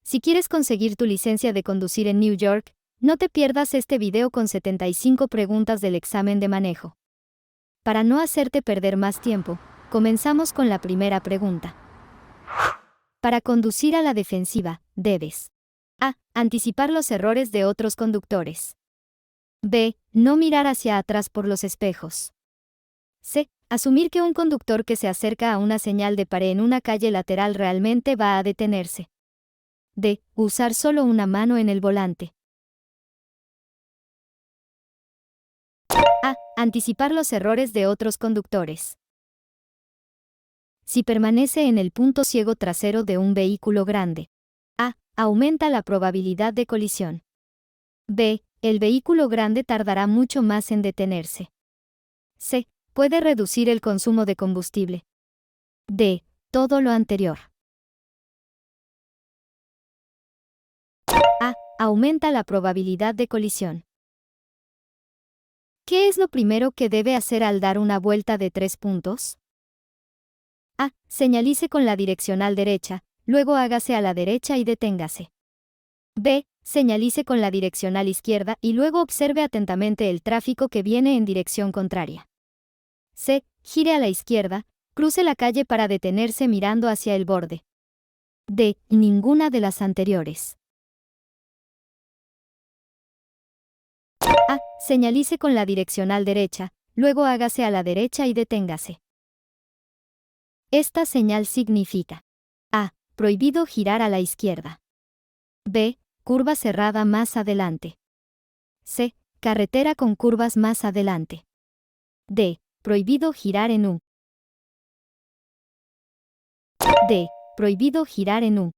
Si quieres conseguir tu licencia de conducir en New York, no te pierdas este video con 75 preguntas del examen de manejo. Para no hacerte perder más tiempo, comenzamos con la primera pregunta. Para conducir a la defensiva, debes A. Anticipar los errores de otros conductores. B. No mirar hacia atrás por los espejos. C. Asumir que un conductor que se acerca a una señal de pare en una calle lateral realmente va a detenerse. D. Usar solo una mano en el volante. A. Anticipar los errores de otros conductores. Si permanece en el punto ciego trasero de un vehículo grande. A. Aumenta la probabilidad de colisión. B. El vehículo grande tardará mucho más en detenerse. C. Puede reducir el consumo de combustible. D. Todo lo anterior. A. Aumenta la probabilidad de colisión. ¿Qué es lo primero que debe hacer al dar una vuelta de 3 puntos? A. Señalice con la direccional derecha, luego hágase a la derecha y deténgase. B. Señalice con la direccional izquierda y luego observe atentamente el tráfico que viene en dirección contraria. C. Gire a la izquierda, cruce la calle para detenerse mirando hacia el borde. D. Ninguna de las anteriores. A. Señalice con la direccional derecha, luego hágase a la derecha y deténgase. Esta señal significa A. Prohibido girar a la izquierda. B. Curva cerrada más adelante. C. Carretera con curvas más adelante. D. Prohibido girar en U. D. Prohibido girar en U.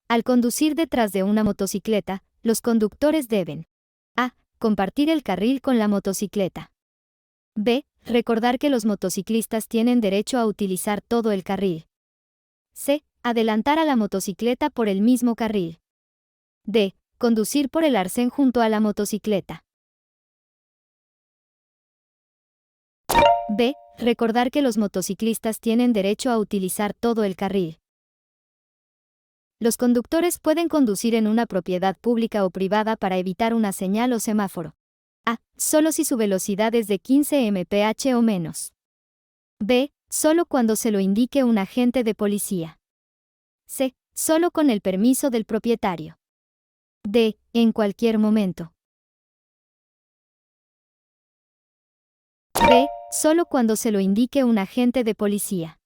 Al conducir detrás de una motocicleta, los conductores deben A. Compartir el carril con la motocicleta. B. Recordar que los motociclistas tienen derecho a utilizar todo el carril. C. Adelantar a la motocicleta por el mismo carril. D. Conducir por el arcén junto a la motocicleta. B. Recordar que los motociclistas tienen derecho a utilizar todo el carril. Los conductores pueden conducir en una propiedad pública o privada para evitar una señal o semáforo. A. Solo si su velocidad es de 15 mph o menos. B. Solo cuando se lo indique un agente de policía. C. Solo con el permiso del propietario. D. En cualquier momento. B. Solo cuando se lo indique un agente de policía.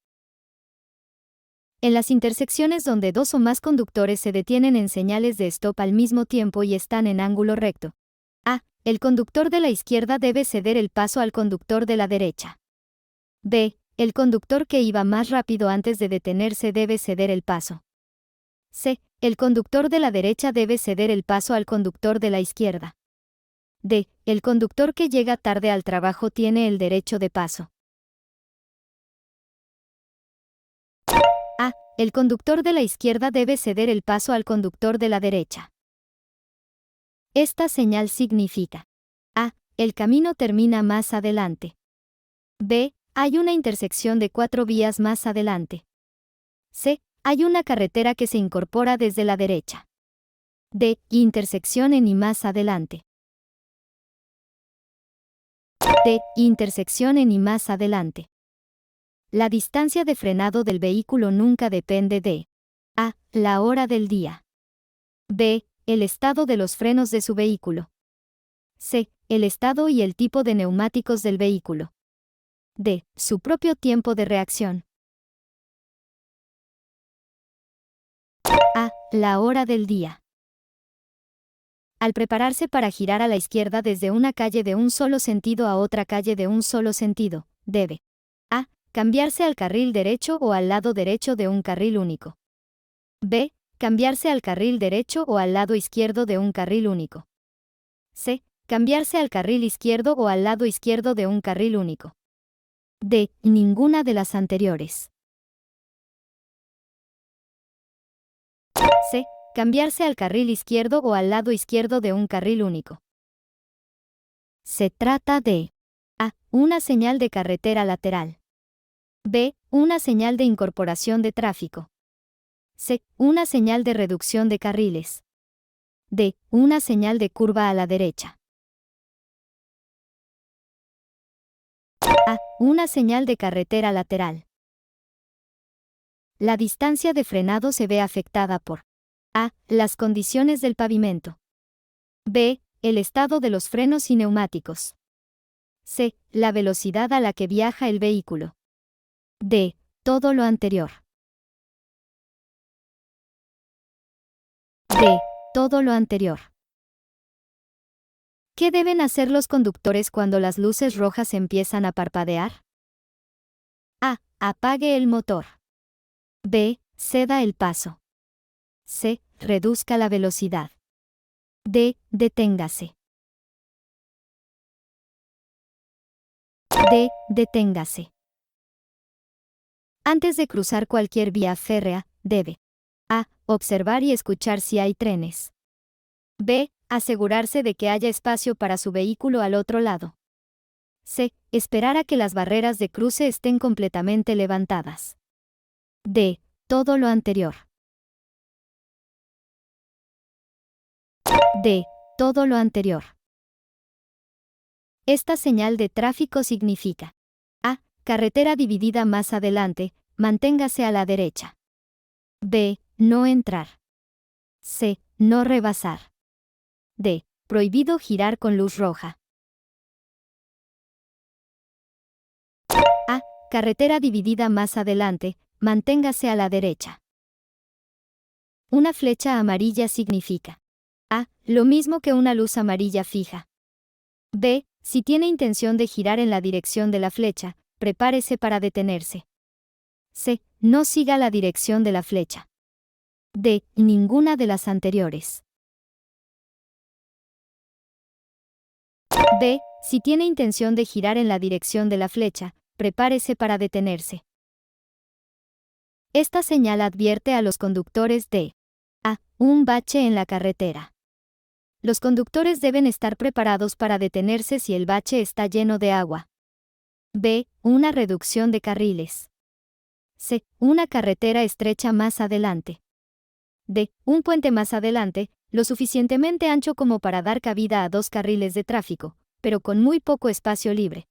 En las intersecciones donde dos o más conductores se detienen en señales de stop al mismo tiempo y están en ángulo recto. A. El conductor de la izquierda debe ceder el paso al conductor de la derecha. B. El conductor que iba más rápido antes de detenerse debe ceder el paso. C. El conductor de la derecha debe ceder el paso al conductor de la izquierda. D. El conductor que llega tarde al trabajo tiene el derecho de paso. A. El conductor de la izquierda debe ceder el paso al conductor de la derecha. Esta señal significa A. El camino termina más adelante. B. Hay una intersección de 4 vías más adelante. C. Hay una carretera que se incorpora desde la derecha. D. Intersección en y más adelante. D. Intersección en y más adelante. La distancia de frenado del vehículo nunca depende de A. La hora del día. B. El estado de los frenos de su vehículo. C. El estado y el tipo de neumáticos del vehículo. D. Su propio tiempo de reacción. A. La hora del día. Al prepararse para girar a la izquierda desde una calle de un solo sentido a otra calle de un solo sentido, debe A. Cambiarse al carril derecho o al lado derecho de un carril único. B. Cambiarse al carril derecho o al lado izquierdo de un carril único. C. Cambiarse al carril izquierdo o al lado izquierdo de un carril único. D. Ninguna de las anteriores. C. Cambiarse al carril izquierdo o al lado izquierdo de un carril único. Se trata de A. Una señal de carretera lateral. B. Una señal de incorporación de tráfico. C. Una señal de reducción de carriles. D. Una señal de curva a la derecha. A. Una señal de carretera lateral. La distancia de frenado se ve afectada por A. Las condiciones del pavimento. B. El estado de los frenos y neumáticos. C. La velocidad a la que viaja el vehículo. D. Todo lo anterior. D. Todo lo anterior. ¿Qué deben hacer los conductores cuando las luces rojas empiezan a parpadear? A. Apague el motor. B. Ceda el paso. C. Reduzca la velocidad. D. Deténgase. D. Deténgase. Antes de cruzar cualquier vía férrea, debe A. Observar y escuchar si hay trenes. B. Asegurarse de que haya espacio para su vehículo al otro lado. C. Esperar a que las barreras de cruce estén completamente levantadas. D. Todo lo anterior. D. Todo lo anterior. Esta señal de tráfico significa A. Carretera dividida más adelante, manténgase a la derecha. B. No entrar. C. No rebasar. D. Prohibido girar con luz roja. A. Carretera dividida más adelante, manténgase a la derecha. Una flecha amarilla significa A. Lo mismo que una luz amarilla fija. B. Si tiene intención de girar en la dirección de la flecha, prepárese para detenerse. C. No siga la dirección de la flecha. D. Ninguna de las anteriores. B. Si tiene intención de girar en la dirección de la flecha, prepárese para detenerse. Esta señal advierte a los conductores de A. Un bache en la carretera. Los conductores deben estar preparados para detenerse si el bache está lleno de agua. B. Una reducción de carriles. C. Una carretera estrecha más adelante. D. Un puente más adelante, lo suficientemente ancho como para dar cabida a 2 carriles de tráfico, pero con muy poco espacio libre.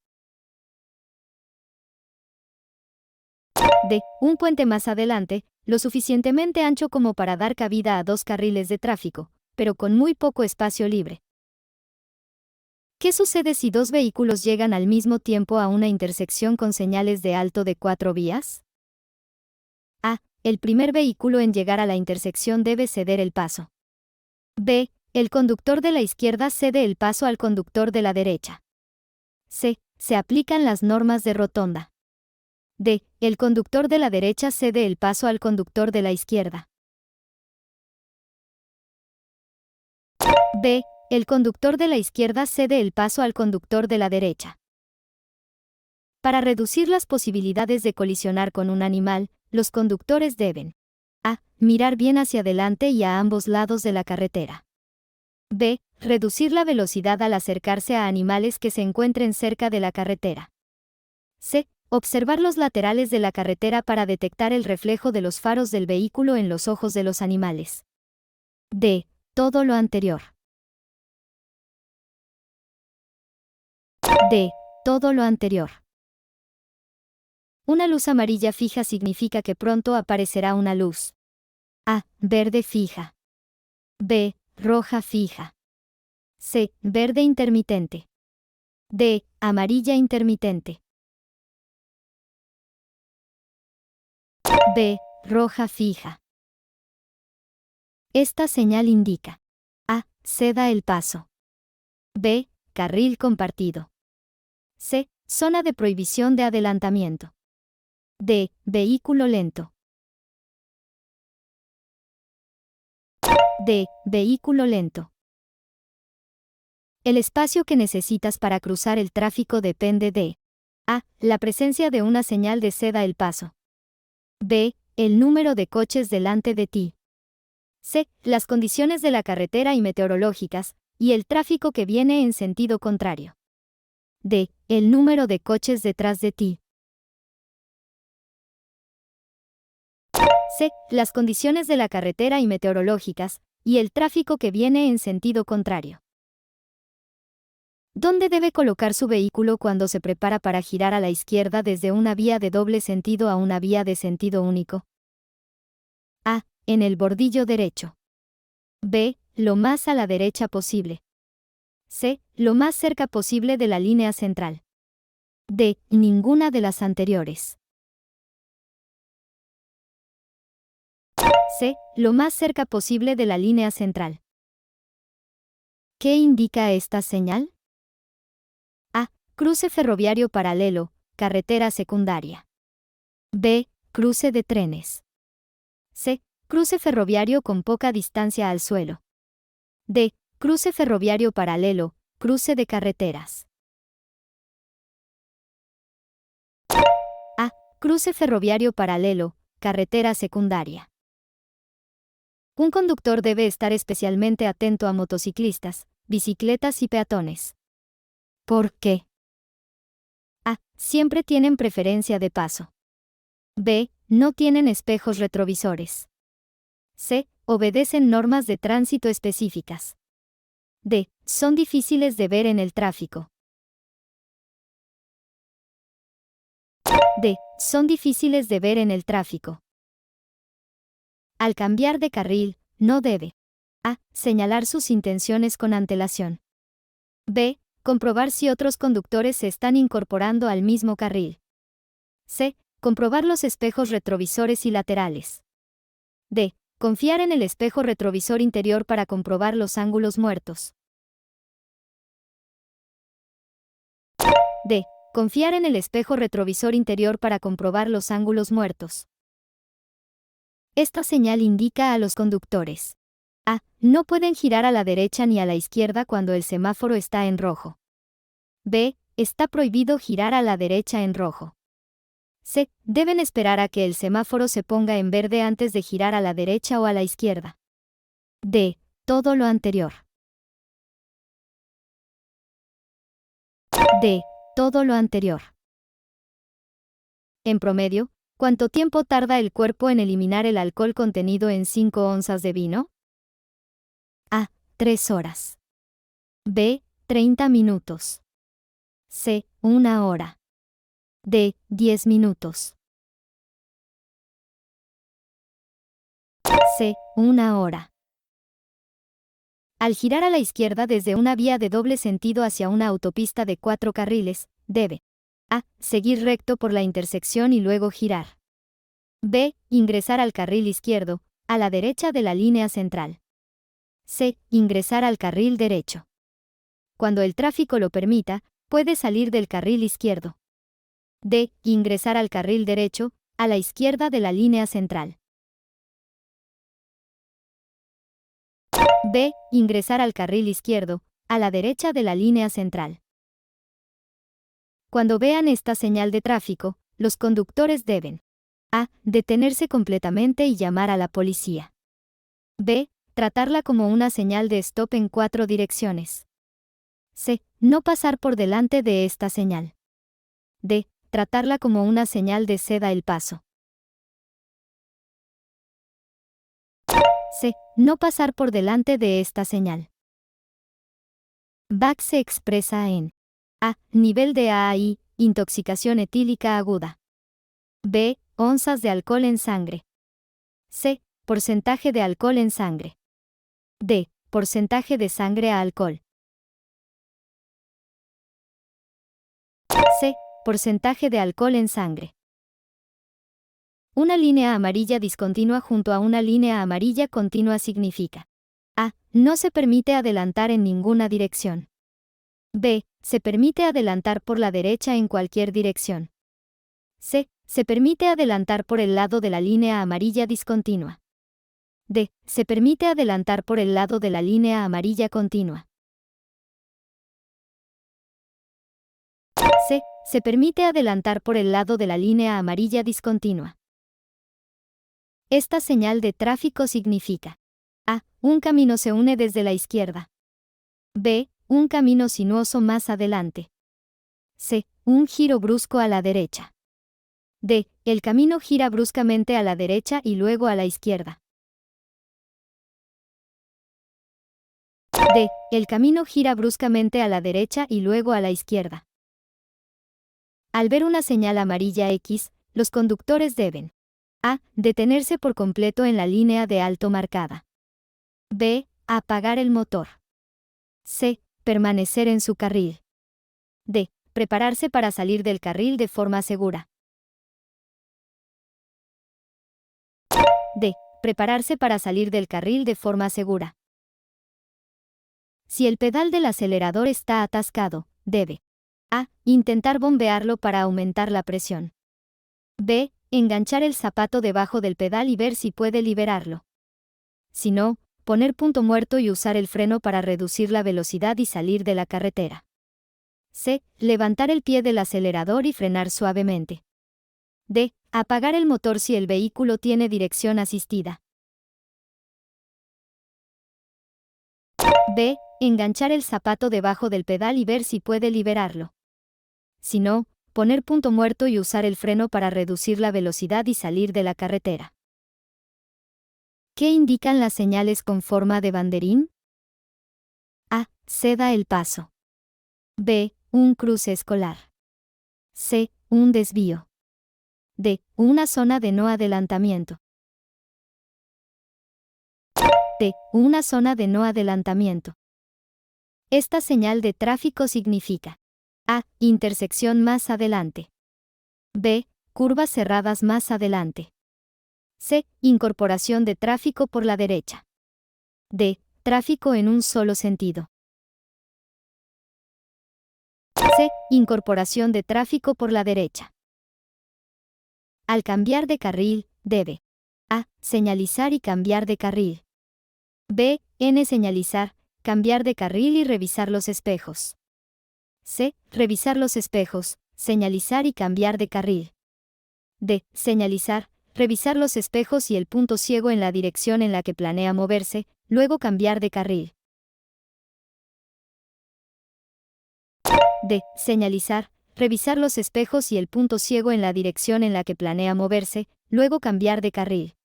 D. Un puente más adelante, lo suficientemente ancho como para dar cabida a 2 carriles de tráfico, pero con muy poco espacio libre. ¿Qué sucede si 2 vehículos llegan al mismo tiempo a una intersección con señales de alto de 4 vías? A. El primer vehículo en llegar a la intersección debe ceder el paso. B. El conductor de la izquierda cede el paso al conductor de la derecha. C. Se aplican las normas de rotonda. D. El conductor de la derecha cede el paso al conductor de la izquierda. B. El conductor de la izquierda cede el paso al conductor de la derecha. Para reducir las posibilidades de colisionar con un animal, los conductores deben A. Mirar bien hacia adelante y a ambos lados de la carretera. B. Reducir la velocidad al acercarse a animales que se encuentren cerca de la carretera. C. Observar los laterales de la carretera para detectar el reflejo de los faros del vehículo en los ojos de los animales. D. Todo lo anterior. D. Todo lo anterior. Una luz amarilla fija significa que pronto aparecerá una luz. A. Verde fija. B. Roja fija. C. Verde intermitente. D. Amarilla intermitente. B. Roja fija. Esta señal indica A. Ceda el paso. B. Carril compartido. C. Zona de prohibición de adelantamiento. D. Vehículo lento. D. Vehículo lento. El espacio que necesitas para cruzar el tráfico depende de A. La presencia de una señal de ceda el paso. B. El número de coches delante de ti. C. Las condiciones de la carretera y meteorológicas, y el tráfico que viene en sentido contrario. D. El número de coches detrás de ti. C. Las condiciones de la carretera y meteorológicas, y el tráfico que viene en sentido contrario. ¿Dónde debe colocar su vehículo cuando se prepara para girar a la izquierda desde una vía de doble sentido a una vía de sentido único? A. En el bordillo derecho. B. Lo más a la derecha posible. C. Lo más cerca posible de la línea central. D. Ninguna de las anteriores. C. Lo más cerca posible de la línea central. ¿Qué indica esta señal? A. Cruce ferroviario paralelo, carretera secundaria. B. Cruce de trenes. C. Cruce ferroviario con poca distancia al suelo. D. Cruce ferroviario paralelo, cruce de carreteras. A. Cruce ferroviario paralelo, carretera secundaria. Un conductor debe estar especialmente atento a motociclistas, bicicletas y peatones. ¿Por qué? A. Siempre tienen preferencia de paso. B. No tienen espejos retrovisores. C. Obedecen normas de tránsito específicas. D. Son difíciles de ver en el tráfico. D. Son difíciles de ver en el tráfico. Al cambiar de carril, no debe A. Señalar sus intenciones con antelación. B. Comprobar si otros conductores se están incorporando al mismo carril. C. Comprobar los espejos retrovisores y laterales. D. Confiar en el espejo retrovisor interior para comprobar los ángulos muertos. D. Confiar en el espejo retrovisor interior para comprobar los ángulos muertos. Esta señal indica a los conductores. A. No pueden girar a la derecha ni a la izquierda cuando el semáforo está en rojo. B. Está prohibido girar a la derecha en rojo. C. Deben esperar a que el semáforo se ponga en verde antes de girar a la derecha o a la izquierda. D. Todo lo anterior. D. Todo lo anterior. En promedio, ¿cuánto tiempo tarda el cuerpo en eliminar el alcohol contenido en 5 onzas de vino? A. 3 horas. B. 30 minutos. C. 1 hora. D. 10 minutos. C. 1 hora. Al girar a la izquierda desde una vía de doble sentido hacia una autopista de 4 carriles, debe A. Seguir recto por la intersección y luego girar. B. Ingresar al carril izquierdo, a la derecha de la línea central. C. Ingresar al carril derecho. Cuando el tráfico lo permita, puede salir del carril izquierdo. D. Ingresar al carril derecho, a la izquierda de la línea central. B. Ingresar al carril izquierdo, a la derecha de la línea central. Cuando vean esta señal de tráfico, los conductores deben A. Detenerse completamente y llamar a la policía. B. Tratarla como una señal de stop en 4 direcciones. C. No pasar por delante de esta señal. D. Tratarla como una señal de ceda el paso. C. No pasar por delante de esta señal. BAC se expresa en A. Nivel de AAI, intoxicación etílica aguda. B. Onzas de alcohol en sangre. C. Porcentaje de alcohol en sangre. D. Porcentaje de sangre a alcohol. C. Porcentaje de alcohol en sangre. Una línea amarilla discontinua junto a una línea amarilla continua significa A. No se permite adelantar en ninguna dirección. B. Se permite adelantar por la derecha en cualquier dirección. C. Se permite adelantar por el lado de la línea amarilla discontinua. D. Se permite adelantar por el lado de la línea amarilla continua. C. Se permite adelantar por el lado de la línea amarilla discontinua. Esta señal de tráfico significa A. Un camino se une desde la izquierda. B. Un camino sinuoso más adelante. C. Un giro brusco a la derecha. D. El camino gira bruscamente a la derecha y luego a la izquierda. D. El camino gira bruscamente a la derecha y luego a la izquierda. Al ver una señal amarilla X, los conductores deben A. Detenerse por completo en la línea de alto marcada. B. Apagar el motor. C. Permanecer en su carril. D. Prepararse para salir del carril de forma segura. D. Prepararse para salir del carril de forma segura. Si el pedal del acelerador está atascado, debe A. Intentar bombearlo para aumentar la presión. B. Enganchar el zapato debajo del pedal y ver si puede liberarlo. Si no, poner punto muerto y usar el freno para reducir la velocidad y salir de la carretera. C. Levantar el pie del acelerador y frenar suavemente. D. Apagar el motor si el vehículo tiene dirección asistida. B. Enganchar el zapato debajo del pedal y ver si puede liberarlo. Si no, poner punto muerto y usar el freno para reducir la velocidad y salir de la carretera. ¿Qué indican las señales con forma de banderín? A. Ceda el paso. B. Un cruce escolar. C. Un desvío. D. Una zona de no adelantamiento. D. Una zona de no adelantamiento. Esta señal de tráfico significa A. Intersección más adelante. B. Curvas cerradas más adelante. C. Incorporación de tráfico por la derecha. D. Tráfico en un solo sentido. C. Incorporación de tráfico por la derecha. Al cambiar de carril, debe A. Señalizar y cambiar de carril. B. Señalizar, cambiar de carril y revisar los espejos. C. Revisar los espejos, señalizar y cambiar de carril. D. Señalizar, revisar los espejos y el punto ciego en la dirección en la que planea moverse, luego cambiar de carril. D. Señalizar, revisar los espejos y el punto ciego en la dirección en la que planea moverse, luego cambiar de carril.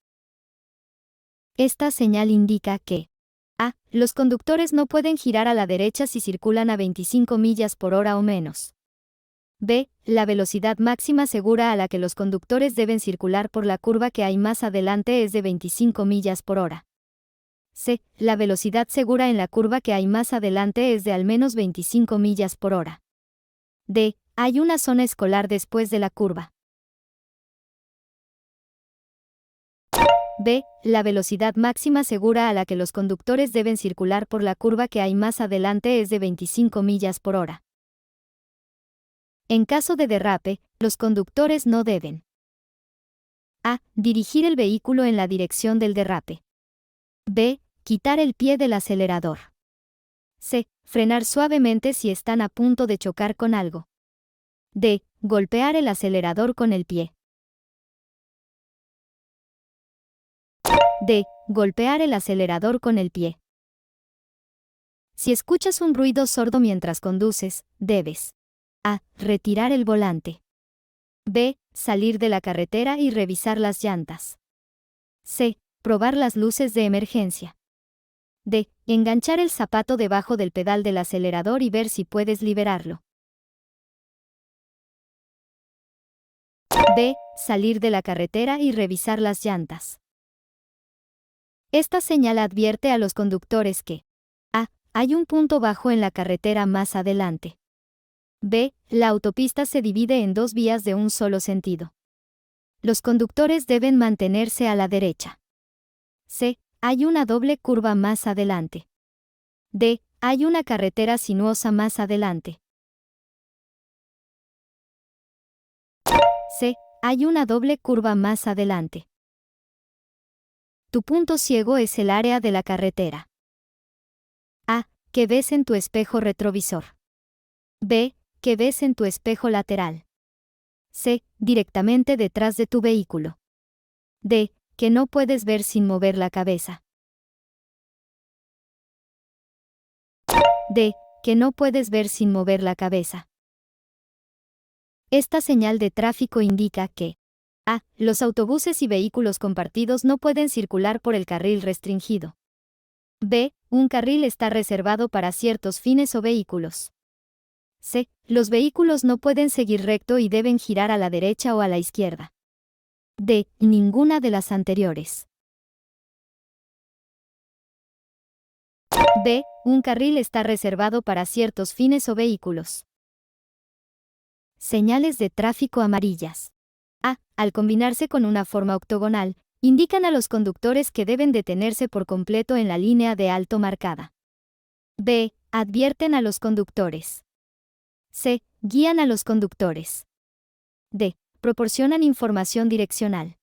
Esta señal indica que A. Los conductores no pueden girar a la derecha si circulan a 25 millas por hora o menos. B. La velocidad máxima segura a la que los conductores deben circular por la curva que hay más adelante es de 25 millas por hora. C. La velocidad segura en la curva que hay más adelante es de al menos 25 millas por hora. D. Hay una zona escolar después de la curva. B. La velocidad máxima segura a la que los conductores deben circular por la curva que hay más adelante es de 25 millas por hora. En caso de derrape, los conductores no deben A. Dirigir el vehículo en la dirección del derrape. B. Quitar el pie del acelerador. C. Frenar suavemente si están a punto de chocar con algo. D. Golpear el acelerador con el pie. D. Golpear el acelerador con el pie. Si escuchas un ruido sordo mientras conduces, debes A. Retirar el volante. B. Salir de la carretera y revisar las llantas. C. Probar las luces de emergencia. D. Enganchar el zapato debajo del pedal del acelerador y ver si puedes liberarlo. B. Salir de la carretera y revisar las llantas. Esta señal advierte a los conductores que A. Hay un punto bajo en la carretera más adelante. B. La autopista se divide en dos vías de un solo sentido. Los conductores deben mantenerse a la derecha. C. Hay una doble curva más adelante. D. Hay una carretera sinuosa más adelante. C. Hay una doble curva más adelante. Tu punto ciego es el área de la carretera. A. ¿Qué ves en tu espejo retrovisor? B. ¿Qué ves en tu espejo lateral? C. Directamente detrás de tu vehículo. D. Que no puedes ver sin mover la cabeza. D. Que no puedes ver sin mover la cabeza. Esta señal de tráfico indica que A. Los autobuses y vehículos compartidos no pueden circular por el carril restringido. B. Un carril está reservado para ciertos fines o vehículos. C. Los vehículos no pueden seguir recto y deben girar a la derecha o a la izquierda. D. Ninguna de las anteriores. B. Un carril está reservado para ciertos fines o vehículos. Señales de tráfico amarillas. A. Al combinarse con una forma octogonal, indican a los conductores que deben detenerse por completo en la línea de alto marcada. B. Advierten a los conductores. C. Guían a los conductores. D. Proporcionan información direccional.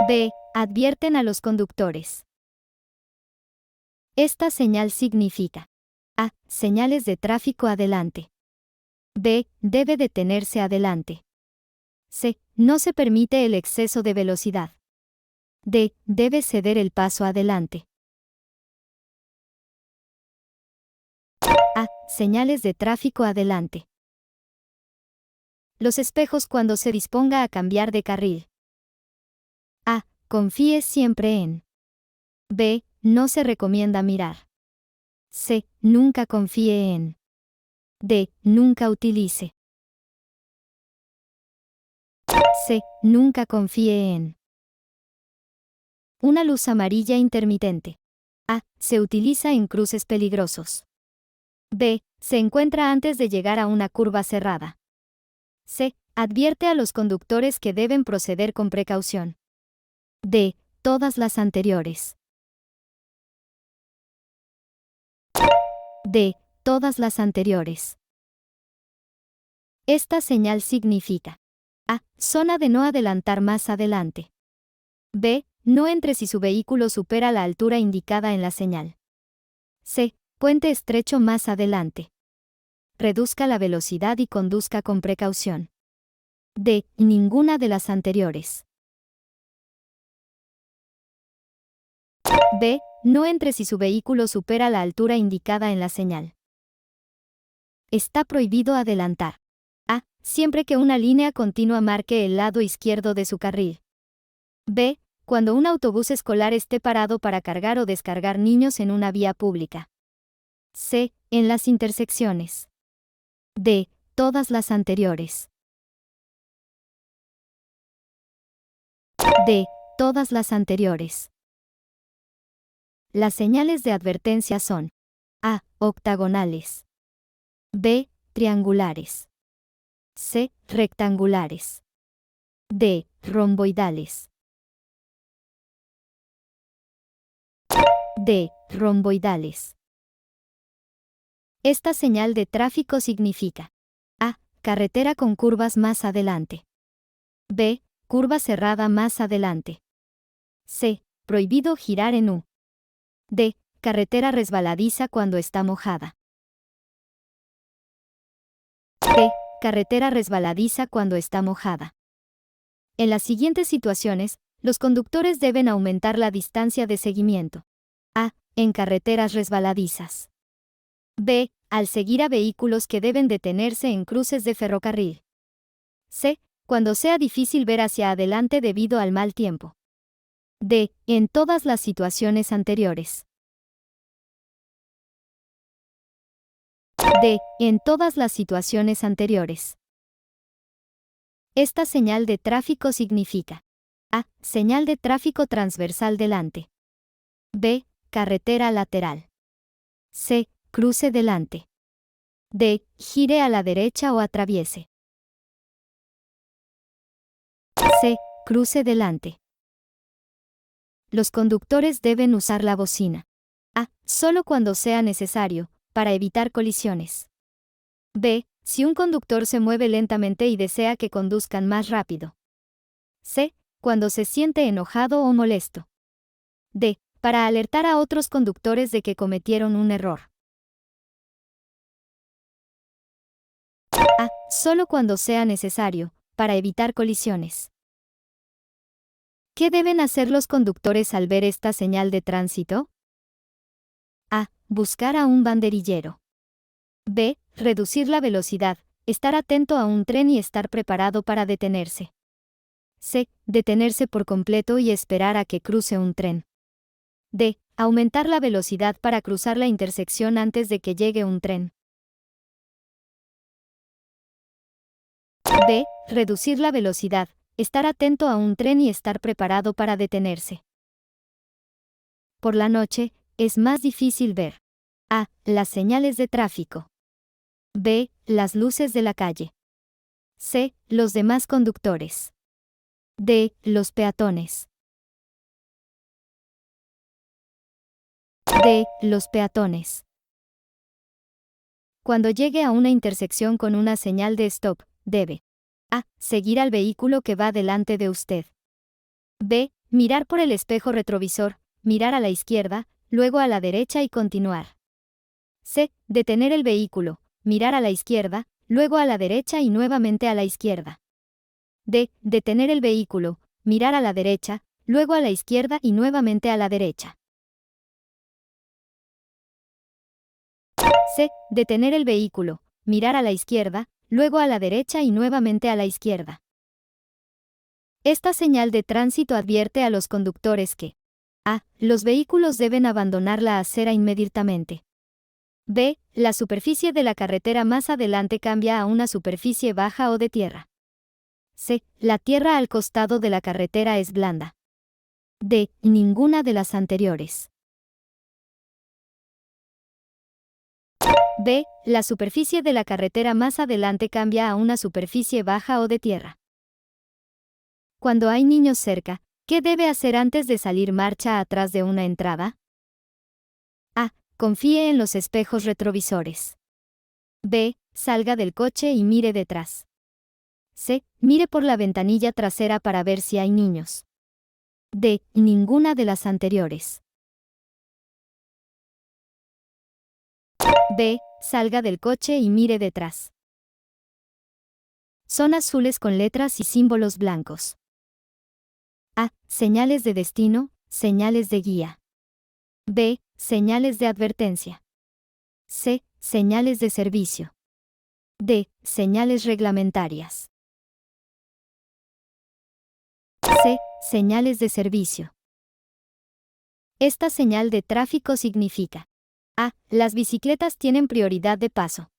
B. Advierten a los conductores. Esta señal significa: A. Señales de tráfico adelante. B. Debe detenerse adelante. C. No se permite el exceso de velocidad. D. Debe ceder el paso adelante. A. Señales de tráfico adelante. Los espejos cuando se disponga a cambiar de carril. A. Confíe siempre en. B. No se recomienda mirar. C. Nunca confíe en. D. Nunca utilice. C. Nunca confíe en. Una luz amarilla intermitente. A. Se utiliza en cruces peligrosos. B. Se encuentra antes de llegar a una curva cerrada. C. Advierte a los conductores que deben proceder con precaución. D. Todas las anteriores. D. Todas las anteriores. Esta señal significa: A. Zona de no adelantar más adelante. B. No entre si su vehículo supera la altura indicada en la señal. C. Puente estrecho más adelante. Reduzca la velocidad y conduzca con precaución. D. Ninguna de las anteriores. B. No entre si su vehículo supera la altura indicada en la señal. Está prohibido adelantar. A. Siempre que una línea continua marque el lado izquierdo de su carril. B. Cuando un autobús escolar esté parado para cargar o descargar niños en una vía pública. C. En las intersecciones. D. Todas las anteriores. D. Todas las anteriores. Las señales de advertencia son: A. Octagonales. B. Triangulares. C. Rectangulares. D. Romboidales. D. Romboidales. Esta señal de tráfico significa: A. Carretera con curvas más adelante. B. Curva cerrada más adelante. C. Prohibido girar en U. D. Carretera resbaladiza cuando está mojada. D. Carretera resbaladiza cuando está mojada. En las siguientes situaciones, los conductores deben aumentar la distancia de seguimiento. A. En carreteras resbaladizas. B. Al seguir a vehículos que deben detenerse en cruces de ferrocarril. C. Cuando sea difícil ver hacia adelante debido al mal tiempo. D. En todas las situaciones anteriores. D. En todas las situaciones anteriores. Esta señal de tráfico significa: A. Señal de tráfico transversal delante. B. Carretera lateral. C. Cruce delante. D. Gire a la derecha o atraviese. C. Cruce delante. Los conductores deben usar la bocina. A. Solo cuando sea necesario, para evitar colisiones. B. Si un conductor se mueve lentamente y desea que conduzcan más rápido. C. Cuando se siente enojado o molesto. D. Para alertar a otros conductores de que cometieron un error. A. Solo cuando sea necesario, para evitar colisiones. ¿Qué deben hacer los conductores al ver esta señal de tránsito? A. Buscar a un banderillero. B. Reducir la velocidad, estar atento a un tren y estar preparado para detenerse. C. Detenerse por completo y esperar a que cruce un tren. D. Aumentar la velocidad para cruzar la intersección antes de que llegue un tren. D. Reducir la velocidad, estar atento a un tren y estar preparado para detenerse. Por la noche, es más difícil ver. A. Las señales de tráfico. B. Las luces de la calle. C. Los demás conductores. D. Los peatones. D. Los peatones. Cuando llegue a una intersección con una señal de stop, debe A. Seguir al vehículo que va delante de usted. B. Mirar por el espejo retrovisor, mirar a la izquierda, luego a la derecha y continuar. C. Detener el vehículo, mirar a la izquierda, luego a la derecha y nuevamente a la izquierda. D. Detener el vehículo, mirar a la derecha, luego a la izquierda y nuevamente a la derecha. C. Detener el vehículo, mirar a la izquierda, luego a la derecha y nuevamente a la izquierda. Esta señal de tránsito advierte a los conductores que A. Los vehículos deben abandonar la acera inmediatamente. B. La superficie de la carretera más adelante cambia a una superficie baja o de tierra. C. La tierra al costado de la carretera es blanda. D. Ninguna de las anteriores. B. La superficie de la carretera más adelante cambia a una superficie baja o de tierra. Cuando hay niños cerca, ¿qué debe hacer antes de salir marcha atrás de una entrada? A. Confíe en los espejos retrovisores. B. Salga del coche y mire detrás. C. Mire por la ventanilla trasera para ver si hay niños. D. Ninguna de las anteriores. B. Salga del coche y mire detrás. Son azules con letras y símbolos blancos. A. Señales de destino, señales de guía. B. Señales de advertencia. C. Señales de servicio. D. Señales reglamentarias. C. Señales de servicio. Esta señal de tráfico significa A. Las bicicletas tienen prioridad de paso.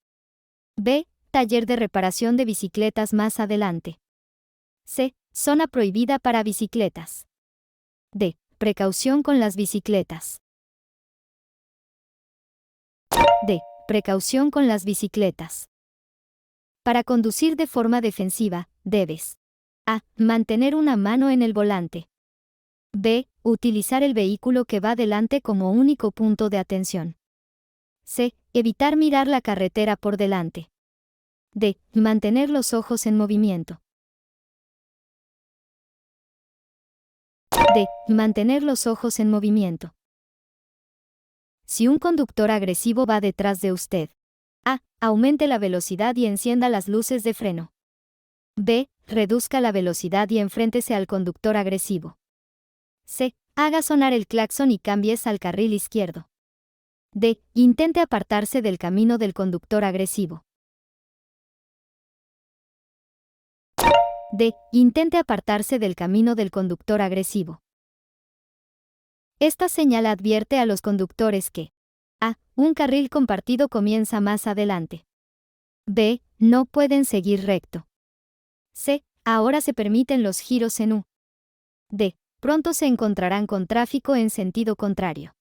B. Taller de reparación de bicicletas más adelante. C. Zona prohibida para bicicletas. D. Precaución con las bicicletas. D. Precaución con las bicicletas. Para conducir de forma defensiva, debes A. Mantener una mano en el volante. B. Utilizar el vehículo que va delante como único punto de atención. C. Evitar mirar la carretera por delante. D. Mantener los ojos en movimiento. D. Mantener los ojos en movimiento. Si un conductor agresivo va detrás de usted, A. Aumente la velocidad y encienda las luces de freno. B. Reduzca la velocidad y enfréntese al conductor agresivo. C. Haga sonar el claxon y cambies al carril izquierdo. D. Intente apartarse del camino del conductor agresivo. D. Intente apartarse del camino del conductor agresivo. Esta señal advierte a los conductores que A. Un carril compartido comienza más adelante. B. No pueden seguir recto. C. Ahora se permiten los giros en U. D. Pronto se encontrarán con tráfico en sentido contrario.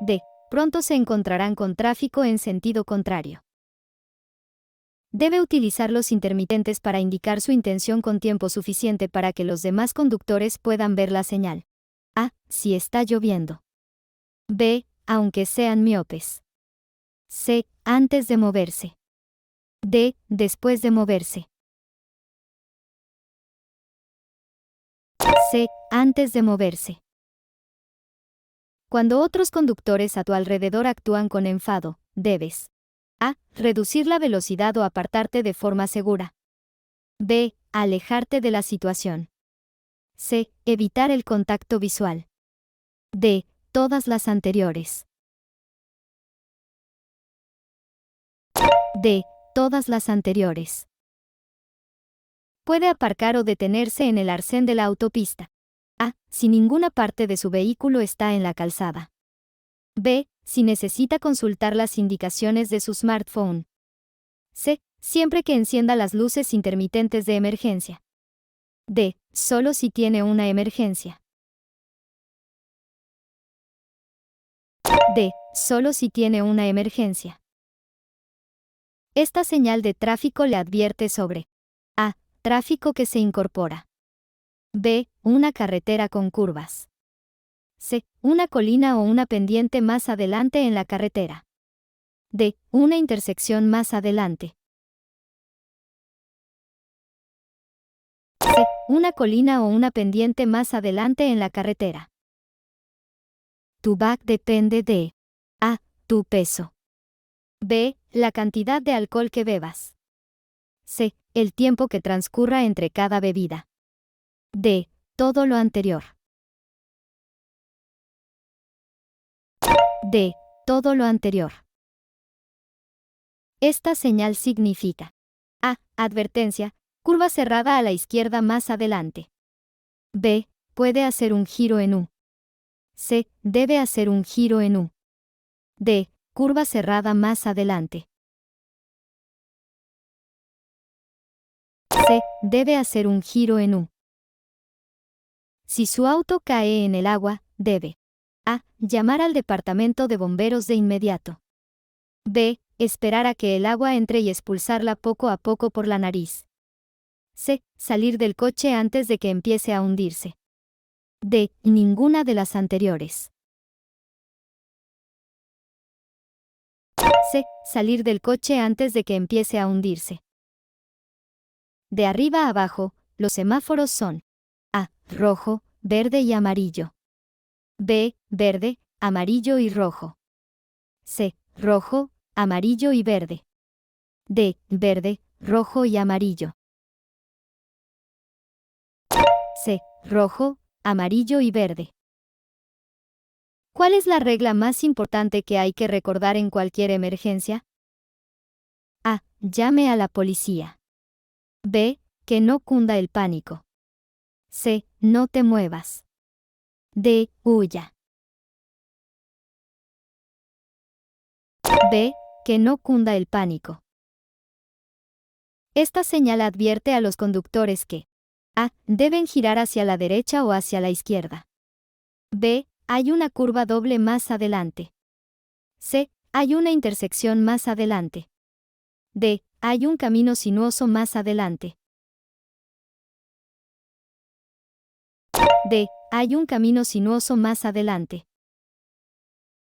D. Pronto se encontrarán con tráfico en sentido contrario. Debe utilizar los intermitentes para indicar su intención con tiempo suficiente para que los demás conductores puedan ver la señal. A. Si está lloviendo. B. Aunque sean miopes. C. Antes de moverse. D. Después de moverse. C. Antes de moverse. Cuando otros conductores a tu alrededor actúan con enfado, debes A. Reducir la velocidad o apartarte de forma segura. B. Alejarte de la situación. C. Evitar el contacto visual. D. Todas las anteriores. D. Todas las anteriores. Puede aparcar o detenerse en el arcén de la autopista. A. Si ninguna parte de su vehículo está en la calzada. B. Si necesita consultar las indicaciones de su smartphone. C. Siempre que encienda las luces intermitentes de emergencia. D. Solo si tiene una emergencia. D. Solo si tiene una emergencia. Esta señal de tráfico le advierte sobre A. Tráfico que se incorpora. B. Una carretera con curvas. C. Una colina o una pendiente más adelante en la carretera. D. Una intersección más adelante. C. Una colina o una pendiente más adelante en la carretera. Tu bag depende de A. Tu peso. B. La cantidad de alcohol que bebas. C. El tiempo que transcurra entre cada bebida. D. Todo lo anterior. D. Todo lo anterior. Esta señal significa A. Advertencia, curva cerrada a la izquierda más adelante. B. Puede hacer un giro en U. C. Debe hacer un giro en U. D. Curva cerrada más adelante. C. Debe hacer un giro en U. Si su auto cae en el agua, debe A. Llamar al departamento de bomberos de inmediato. B. Esperar a que el agua entre y expulsarla poco a poco por la nariz. C. Salir del coche antes de que empiece a hundirse. D. Ninguna de las anteriores. C. Salir del coche antes de que empiece a hundirse. De arriba a abajo, los semáforos son A. Rojo, verde y amarillo. B. Verde, amarillo y rojo. C. Rojo, amarillo y verde. D. Verde, rojo y amarillo. C. Rojo, amarillo y verde. ¿Cuál es la regla más importante que hay que recordar en cualquier emergencia? A. Llame a la policía. B. Que no cunda el pánico. C. No te muevas. D. Huya. B. Que no cunda el pánico. Esta señal advierte a los conductores que A. Deben girar hacia la derecha o hacia la izquierda. B. Hay una curva doble más adelante. C. Hay una intersección más adelante. D. Hay un camino sinuoso más adelante. D. Hay un camino sinuoso más adelante.